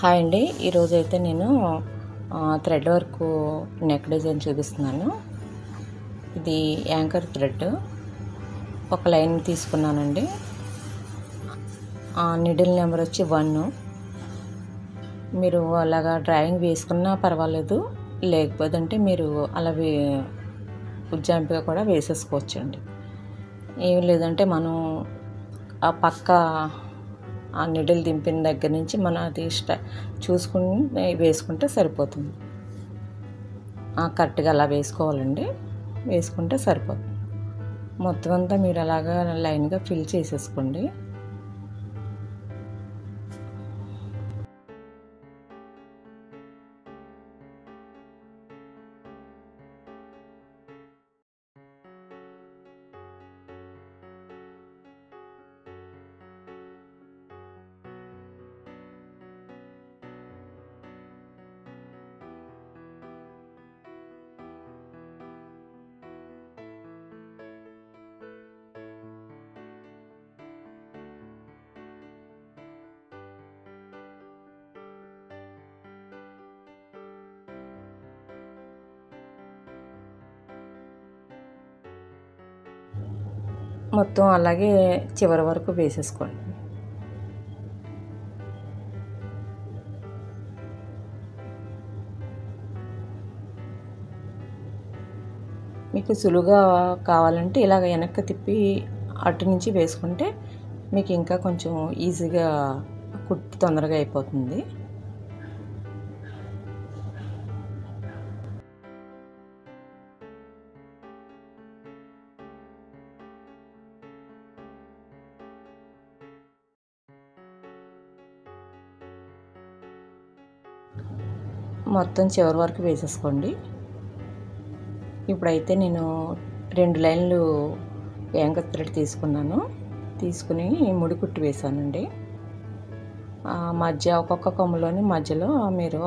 Hi అండి. ఈరోజైతే నేను థ్రెడ్ వర్క్ నెక్ డిజైన్ చూపిస్తున్నాను. ఇది యాంకర్ థ్రెడ్ ఒక లైన్ తీసుకున్నానండి. నిడిల్ నెంబర్ వచ్చి 1. మీరు అలాగా డ్రాయింగ్ వేసుకున్నా పర్వాలేదు, లేకపోతే మీరు అలా ఉజ్జాంపిగా కూడా వేసేసుకోవచ్చండి. ఏం లేదంటే మనం ఆ పక్క ఆ నిడిల్ దింపిన దగ్గర నుంచి మనం అది చూసుకుని వేసుకుంటే సరిపోతుంది. కరెక్ట్గా అలా వేసుకోవాలండి. వేసుకుంటే సరిపోతుంది. మొత్తం అంతా మీరు అలాగా లైన్గా ఫిల్ చేసేసుకోండి. మొత్తం అలాగే చివరి వరకు వేసేసుకోండి. మీకు సులువుగా కావాలంటే ఇలాగ వెనక్కి తిప్పి అటు నుంచి వేసుకుంటే మీకు ఇంకా కొంచెం ఈజీగా కుట్టు తొందరగా అయిపోతుంది. మొత్తం చివరి వరకు వేసేసుకోండి. ఇప్పుడైతే నేను 2 లైన్లు యాంకర్ థ్రెడ్ తీసుకుని ముడి కుట్టు వేసానండి. మధ్య ఒక్కొక్క కొమ్మలోని మధ్యలో మీరు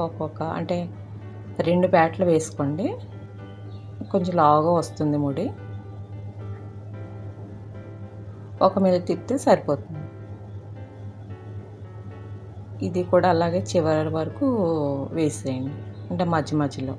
అంటే 2 పేటలు వేసుకోండి. కొంచెం లావుగా వస్తుంది ముడి. ఒక మీద తిప్పితే సరిపోతుంది. ఇది కూడా అలాగే చివరి వరకు వేసేయండి, అంటే మధ్యలో.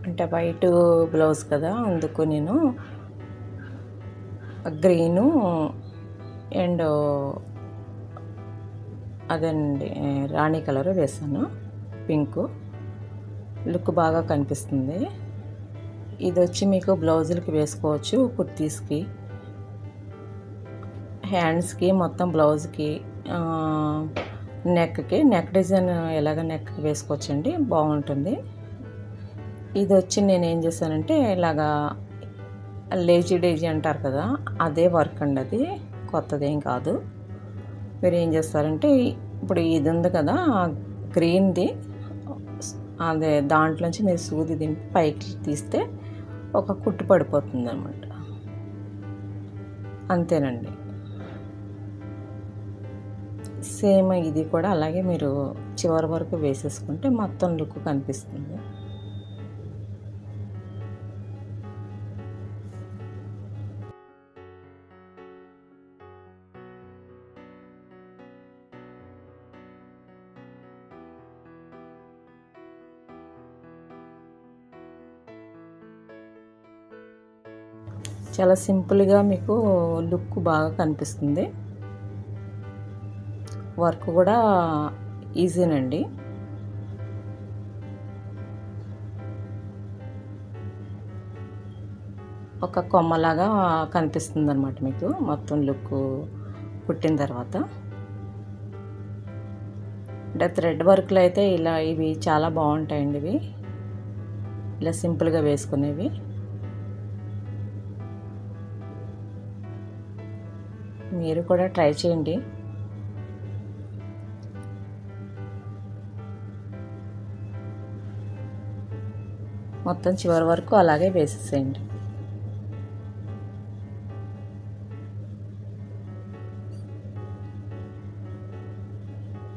అంటే వైట్ బ్లౌజ్ కదా, అందుకు నేను గ్రీను అండ్ అదండి రాణి కలర్ వేసాను. పింకు లుక్ బాగా కనిపిస్తుంది. ఇది వచ్చి మీకు బ్లౌజులకి వేసుకోవచ్చు, కుర్తీస్కి, హ్యాండ్స్కి, మొత్తం బ్లౌజ్కి, నెక్ డిజైన్ ఎలాగ నెక్కి వేసుకోవచ్చండి, బాగుంటుంది. ఇది వచ్చి నేను ఏం చేశానంటే ఇలాగా లేజీ డేజీ అంటారు కదా, అదే వర్క్ అండి. అది కొత్తదేం కాదు. మీరు ఏం చేస్తారంటే ఇప్పుడు ఇది ఉంది కదా గ్రీన్ది, అదే దాంట్లోంచి మీరు సూది దింపి పైకి తీస్తే ఒక కుట్టు పడిపోతుంది అన్నమాట. అంతేనండి. సేమ్ ఇది కూడా అలాగే మీరు చివరి వరకు వేసేసుకుంటే మొత్తం లుక్ కనిపిస్తుంది. చాలా సింపుల్గా మీకు లుక్ బాగా కనిపిస్తుంది. వర్క్ కూడా ఈజీనండి. ఒక కొమ్మలాగా కనిపిస్తుంది అన్నమాట మీకు మొత్తం లుక్ కుట్టిన తర్వాత. అంటే థ్రెడ్ వర్క్లో అయితే ఇవి చాలా బాగుంటాయండి. ఇవి ఇలా సింపుల్గా వేసుకునేవి. మీరు కూడా ట్రై చేయండి. మొత్తం చివరి వరకు అలాగే వేసేసేయండి.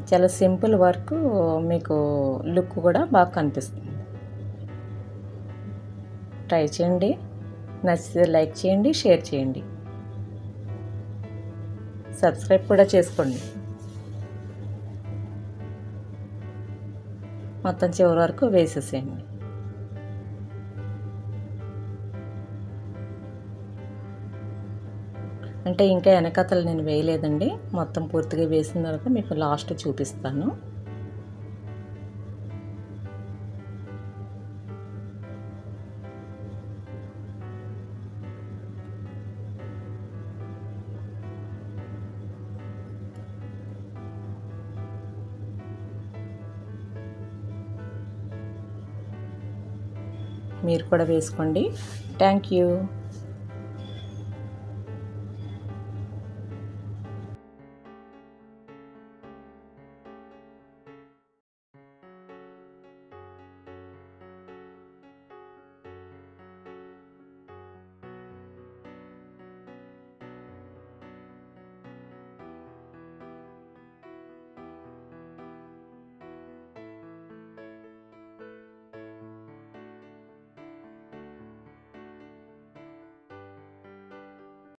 చాలా సింపుల్ వర్క్, మీకు లుక్ కూడా బాగా కనిపిస్తుంది. ట్రై చేయండి. నచ్చితే లైక్ చేయండి, షేర్ చేయండి, సబ్స్క్రైబ్ కూడా చేసుకోండి. మొత్తం చివరి వరకు వేసేసేయండి. అంటే ఇంకా వెనకాతలు నేను వేయలేదండి. మొత్తం పూర్తిగా వేసిన తర్వాత మీకు లాస్ట్ చూపిస్తాను. మీరు కూడా వేసుకోండి. Thank you.